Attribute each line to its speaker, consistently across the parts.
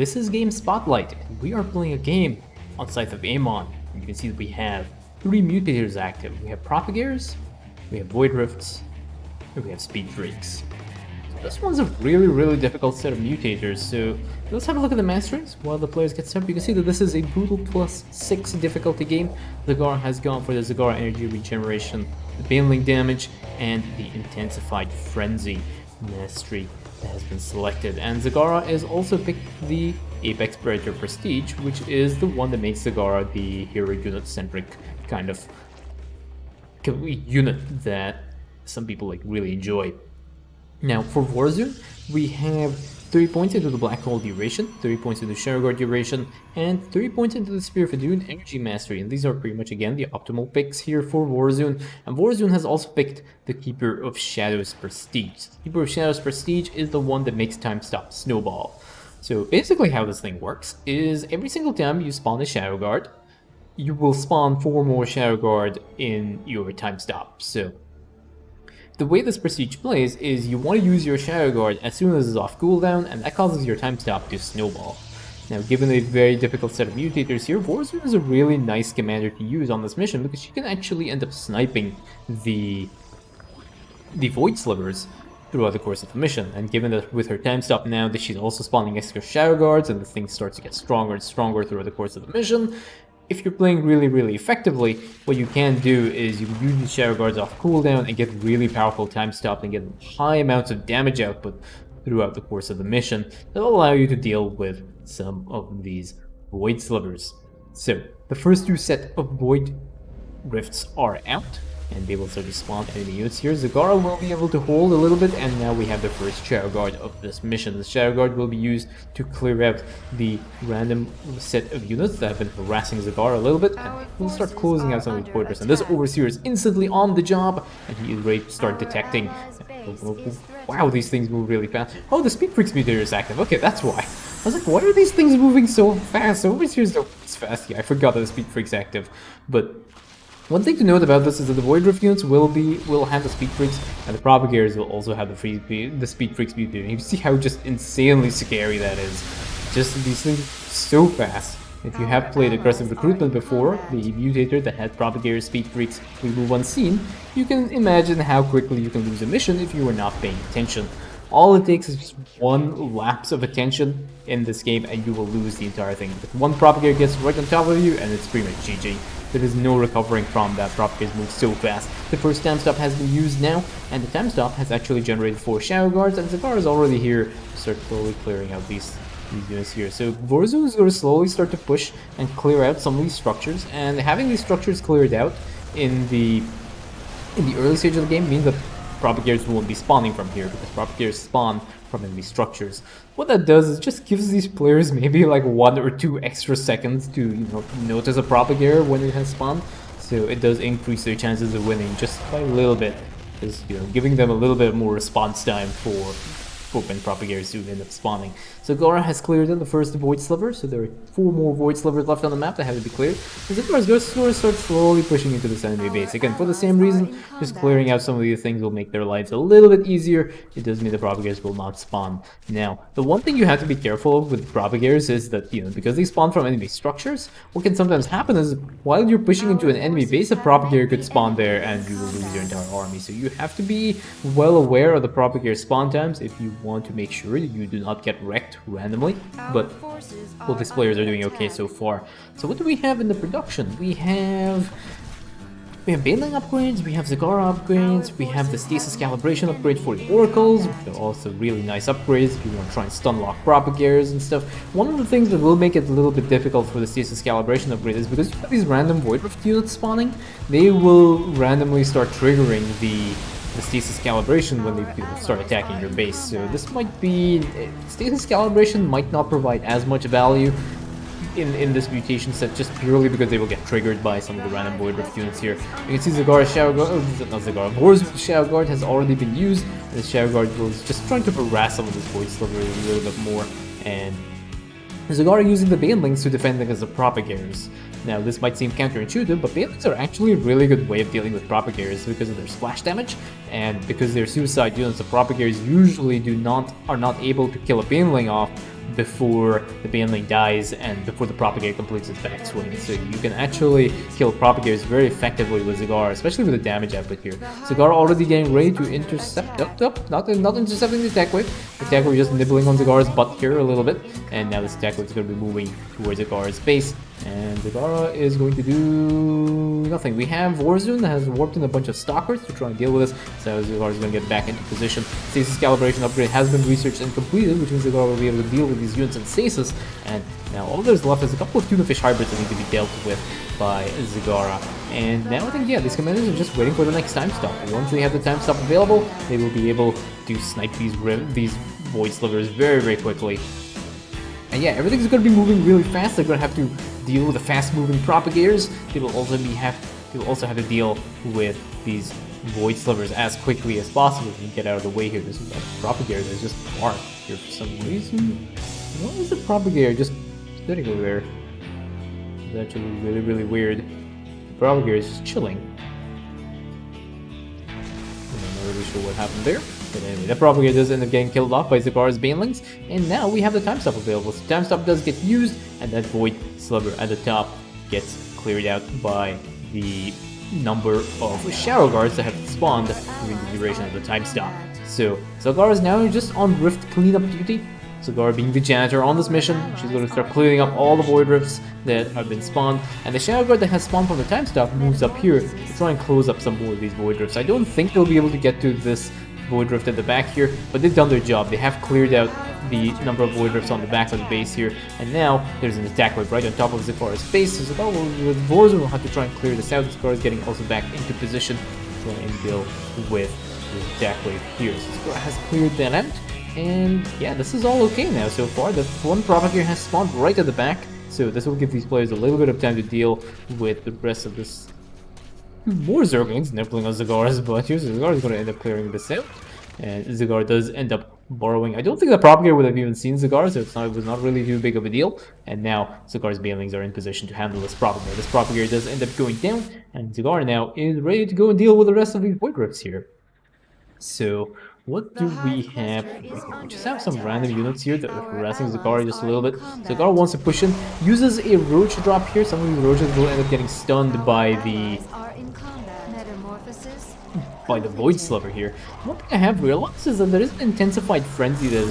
Speaker 1: This is Game Spotlight. We are playing a game on Scythe of Amon. You can see that we have 3 mutators active. We have Propagators, we have Void Rifts, and we have Speed Freaks. So this one's a really difficult set of mutators, so let's have a look at the masterings while the players get set up. You can see that this is a brutal +6 difficulty game. Zagara has gone for the Zagara energy regeneration, the Baneling damage, and the intensified frenzy mastery that has been selected. And Zagara is also picked the Apex Predator Prestige, which is the one that makes Zagara the hero unit-centric kind of unit that some people really enjoy. Now for Vorazun, we have 30 points into the Black Hole duration, 30 points into Shadow Guard duration, and 30 points into the Spear of Adun energy mastery. And these are pretty much again the optimal picks here for Vorazun. And Vorazun has also picked the Keeper of Shadows Prestige. Keeper of Shadows Prestige is the one that makes time stop snowball. So basically how this thing works is every single time you spawn a Shadow Guard, you will spawn 4 more Shadow Guard in your time stop. So the way this Prestige plays is you want to use your Shadow Guard as soon as it's off cooldown, and that causes your time stop to snowball. Now, given a very difficult set of mutators here, Vorazun is a really nice commander to use on this mission because she can actually end up sniping the Void Slivers throughout the course of the mission. And given that with her time stop now that she's also spawning extra Shadow Guards and the thing starts to get stronger and stronger throughout the course of the mission, if you're playing really effectively, what you can do is you can use these Shadow Guards off cooldown and get really powerful time stop and get high amounts of damage output throughout the course of the mission that will allow you to deal with some of these Void Slivers. So, the first 2 set of Void Rifts are out, and they will start to spawn enemy units here. Zagara will be able to hold a little bit, and now we have the first Shadow Guard of this mission. The Shadow Guard will be used to clear out the random set of units that have been harassing Zagara a little bit, and we'll start closing out some of these Voiders. And this Overseer is instantly on the job, and he is ready to start detecting. Wow, these things move really fast. Oh, the Speed Freaks mutator is active. Okay, that's why. I was like, why are these things moving so fast? Overseer's so fast. Yeah, I forgot that the Speed Freak's active, but one thing to note about this is that the Void Rift units will have the Speed Freaks, and the Propagators will also have the Speed Freaks mutated. You see how just insanely scary that is. Just these things so fast. If you have played aggressive recruitment before, the mutator that had Propagators, Speed Freaks, we move unseen, you can imagine how quickly you can lose a mission if you are not paying attention. All it takes is just one lapse of attention in this game and you will lose the entire thing. If one Propagator gets right on top of you and it's pretty much GG. There is no recovering from that. Propagators move so fast. The first time stop has been used now, and the time stop has actually generated 4 Shadow Guards, and Zagara is already here to start slowly clearing out these units here. So Vorazun is going to slowly start to push and clear out some of these structures, and having these structures cleared out in the early stage of the game means that Propagators won't be spawning from here, because Propagators spawn from enemy structures. What that does is just gives these players maybe like 1 or 2 extra seconds to notice a Propagator when it has spawned. So it does increase their chances of winning just by a little bit, just giving them a little bit more response time for when Propagators do end up spawning. So Zagara has cleared out the first Void Sliver, so there are 4 more Void Slivers left on the map that have to be cleared. And Zagara is going to start slowly pushing into this enemy base. Again, for the same reason, just clearing out some of these things will make their lives a little bit easier. It does mean the Propagators will not spawn. Now, the one thing you have to be careful of with Propagators is that, because they spawn from enemy structures, what can sometimes happen is while you're pushing into an enemy base, a Propagator could spawn there and you will lose your entire army. So you have to be well aware of the Propagator spawn times if you want to make sure that you do not get wrecked randomly, but both these players are doing okay so far. So what do we have in the production? We have Baneling upgrades, we have Zagara upgrades, we have the Stasis Calibration upgrade for the Oracles, which are also really nice upgrades if you want to try and stun lock Propagators and stuff. One of the things that will make it a little bit difficult for the Stasis Calibration upgrade is because you have these random Void Rift units spawning, they will randomly start triggering the Stasis Calibration when they start attacking your base. So this might be... Stasis Calibration might not provide as much value in this mutation set just purely because they will get triggered by some of the random Void Rift units here. You can see Zagara's Shadow Guard, not Zagara, Vorazun's Shadow Guard has already been used, and the Shadow Guard was just trying to harass some of this Void Sliver a little bit more, and Zagara using the Banelings to defend against the Propagators. Now, this might seem counterintuitive, but Banelings are actually a really good way of dealing with Propagators because of their splash damage, and because they're suicide units, the Propagators usually are not able to kill a Baneling off before the Baneling dies and before the Propagator completes its backswing. So you can actually kill Propagators very effectively with Zagara, especially with the damage output here. Zagara already getting ready to intercept. Not intercepting the attack wave. The attack wave just nibbling on Zagara's butt here a little bit. And now this attack wave is going to be moving towards Zagara's base. And Zagara is going to do nothing. We have Vorazun that has warped in a bunch of stalkers to try and deal with this. So Zagara is going to get back into position. Stasis calibration upgrade has been researched and completed, which means Zagara will be able to deal with these units in stasis. And now all there's left is a couple of tuna fish hybrids that need to be dealt with by Zagara. And now I think, yeah, these commanders are just waiting for the next time stop. And once they have the time stop available, they will be able to snipe these Void Slivers very, very quickly. And yeah, everything's going to be moving really fast. They're going to have to deal with the fast-moving Propagators. They will also have to deal with these Void Slivers as quickly as possible and get out of the way here. This is a Propagator that's just parked here for some reason. Why is the Propagator just sitting over there? It's actually really, really weird. The Propagator is just chilling. I'm not really sure what happened there. But anyway, the Propagator does end up getting killed off by Zagara's Banelings, and now we have the time stop available. So time stop does get used, and that Void Sliver at the top gets cleared out by the number of Shadow Guards that have spawned during the duration of the time stop. So Zagara is now just on Rift cleanup duty. Zagara being the janitor on this mission, she's going to start cleaning up all the Void Rifts that have been spawned, and the Shadow Guard that has spawned from the time stop moves up here to try and close up some more of these Void Rifts. I don't think they'll be able to get to this Void Rift at the back here, but they've done their job. They have cleared out the number of Void Rifts on the back of the base here, and now there's an attack wave right on top of Zagara's base, so Zagara with Vorazun will have to try and clear this out. Zagara is getting also back into position to try and deal with the attack wave here. So Zagara has cleared that out, and yeah, this is all okay now so far. The one Propagator has spawned right at the back, so this will give these players a little bit of time to deal with the rest of this. More Zerglings nibbling on Zagara's butt here, so Zagara is going to end up clearing this out. And Zagara does end up borrowing. I don't think the Propagator would have even seen Zagara, so it was not really too big of a deal. And now Zagara's Banelings are in position to handle this Propagator. This Propagator does end up going down, and Zagara now is ready to go and deal with the rest of these Void Rifts here. So what do we have? We just have some random units here that are harassing Zagara just a little bit. Zagara wants to push in, uses a roach drop here. Some of these roaches will end up getting stunned by the Void Sliver here. One thing I have realized is that there is an intensified frenzy that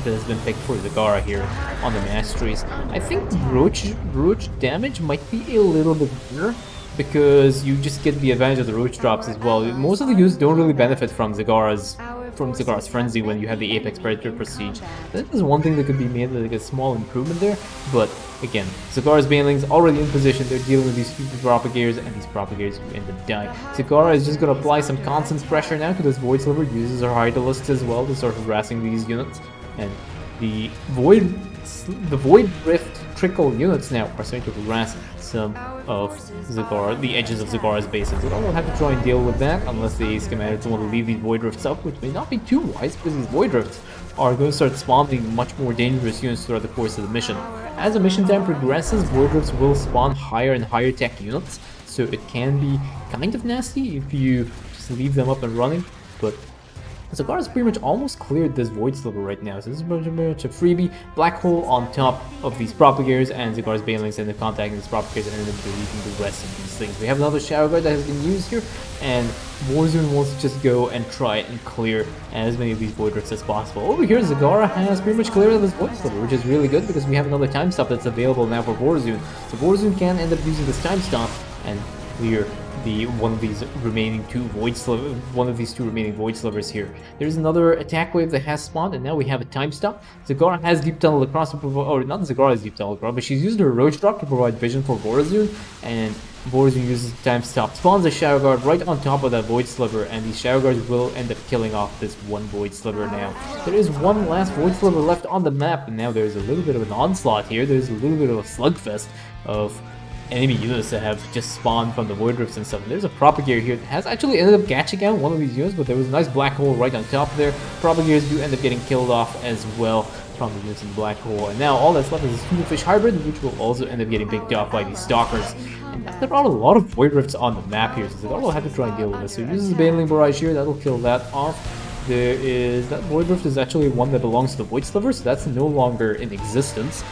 Speaker 1: has been picked for Zagara here on the masteries. I think roach damage might be a little bit better, because you just get the advantage of the roach drops as well. Most of the units don't really benefit from Zagara's frenzy when you have the Apex Predator Prestige. That is one thing that could be made like a small improvement there, but again, Zagara's Banelings already in position. They're dealing with these stupid Propagators, and these Propagators will end up dying. Zagara is just going to apply some constant pressure now to this Void Sliver, uses her Hydralisk as well to start harassing these units, and the Void Rift trickle units now are starting to harass some of the edges of Zagara's bases. Zagara will have to try and deal with that unless the Ace Commanders want to leave these Void Rifts up, which may not be too wise, because these Void Rifts are going to start spawning much more dangerous units throughout the course of the mission. As the mission time progresses, Void Rifts will spawn higher and higher tech units, so it can be kind of nasty if you just leave them up and running, but Zagara's pretty much almost cleared this Void Sliver right now, so this is pretty much a freebie. Black hole on top of these Propagators, and Zagara's Banelings end up contacting these Propagators and end up deleting the rest of these things. We have another Shadow Guard that has been used here, and Vorazun wants to just go and try and clear as many of these Void Rifts as possible. Over here, Zagara has pretty much cleared this Void Sliver, which is really good because we have another time stop that's available now for Vorazun. So Vorazun can end up using this time stop and clear one of these two remaining Void Slivers here. There's another attack wave that has spawned, and now we have a time stop. Zagara has Deep Tunnel across to provide, or not Zagara has Deep Tunnel across, but she's used her Roach Drop to provide vision for Vorazun, and Vorazun uses the time stop, spawns a Shadow Guard right on top of that Void Sliver, and these Shadow Guards will end up killing off this one Void Sliver now. There is one last Void Sliver left on the map, and now there's a little bit of an onslaught here. There's a little bit of a slugfest of enemy units that have just spawned from the Void Rifts and stuff. And there's a Propagator here that has actually ended up catching out one of these units, but there was a nice black hole right on top there. Propagators do end up getting killed off as well from the units in the black hole. And now all that's left is this Tuna Fish Hybrid, which will also end up getting picked off by these Stalkers. And there are a lot of Void Rifts on the map here, so Zagara will have to try and deal with this. So he uses the Baneling Barrage here, that'll kill that off. there is that Void Rift is actually one that belongs to the Void Sliver, so that's no longer in existence.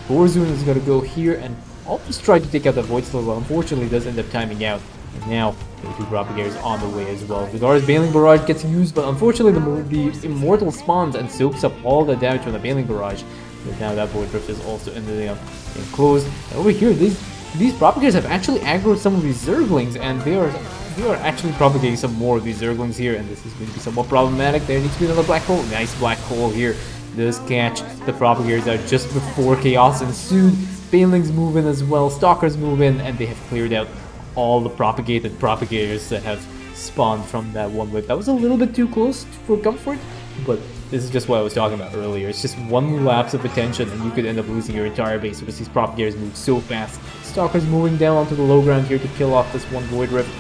Speaker 1: Vorazun is going to go here and almost try to take out the Void Sliver, but unfortunately does end up timing out. And now the two Propagators on the way as well. Zagara's Bailing Barrage gets used, but unfortunately the Immortal spawns and soaks up all the damage from the Bailing Barrage. But now that Void Rift is also ending up enclosed. And over here, these Propagators have actually aggroed some of these Zerglings, and they are actually propagating some more of these Zerglings here, and this is going to be somewhat problematic. There needs to be another black hole. Nice black hole here. Does catch the Propagators out just before chaos ensued. Banelings move in as well, Stalkers move in, and they have cleared out all the propagated Propagators that have spawned from that one wave. That was a little bit too close for comfort, but this is just what I was talking about earlier. It's just one lapse of attention and you could end up losing your entire base because these Propagators move so fast. Stalkers moving down onto the low ground here to kill off this one Void Rift.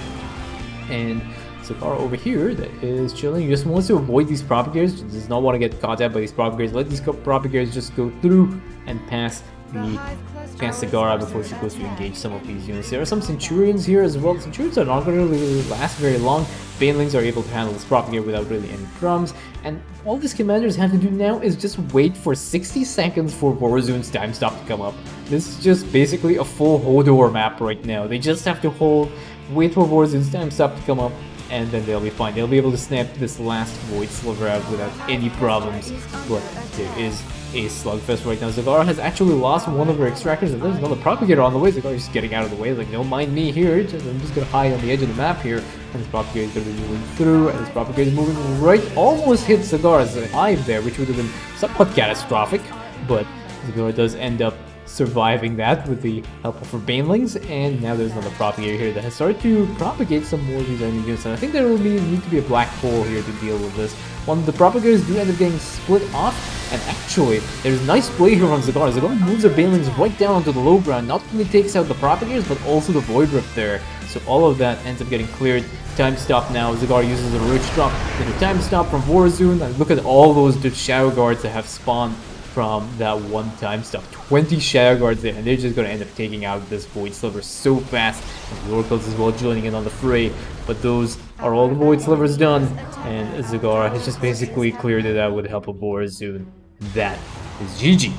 Speaker 1: And Zakara over here that is chilling. He just wants to avoid these Propagators. He does not want to get caught out by these Propagators. Let these Propagators just go through and pass Sagara before she goes to engage some of these units. There are some Centurions here as well. Centurions are not going to really last very long. Banelings are able to handle this Propagator without really any problems. And all these commanders have to do now is just wait for 60 seconds for Vorazun's time stop to come up. This is just basically a full Hodor map right now. They just have to wait for Vorazun's time stop to come up, and then they'll be fine. They'll be able to snap this last Void Sliver out without any problems. But there is a slugfest right now. Zagara has actually lost one of her extractors, and there's another Propagator on the way. Zagara's just getting out of the way, like, don't mind me here. I'm just gonna hide on the edge of the map here. And this Propagator is gonna be moving through, and this Propagator is moving right, almost hit Zagara's hive there, which would have been somewhat catastrophic. But Zagara does end up surviving that with the help of her Banelings, and now there's another Propagator here that has started to propagate some more of these enemy units, and I think there will need to be a black hole here to deal with this. One of the Propagators do end up getting split off, and actually, there's nice play here from Zagara. Zagara moves her Banelings right down onto the low ground, not only takes out the Propagators, but also the Void Rift there. So all of that ends up getting cleared. Time stop now. Zagara uses a Roach Drop, then a time stop from Vorazun, and look at all those Shadow Guards that have spawned from that one time stop. 20 Shadow Guards there, and they're just going to end up taking out this Void Sliver so fast. And the Oracles as well joining in on the fray, but those are all the Void Slivers done, and Zagara has just basically cleared it out with the help of Vorazun. That is GG.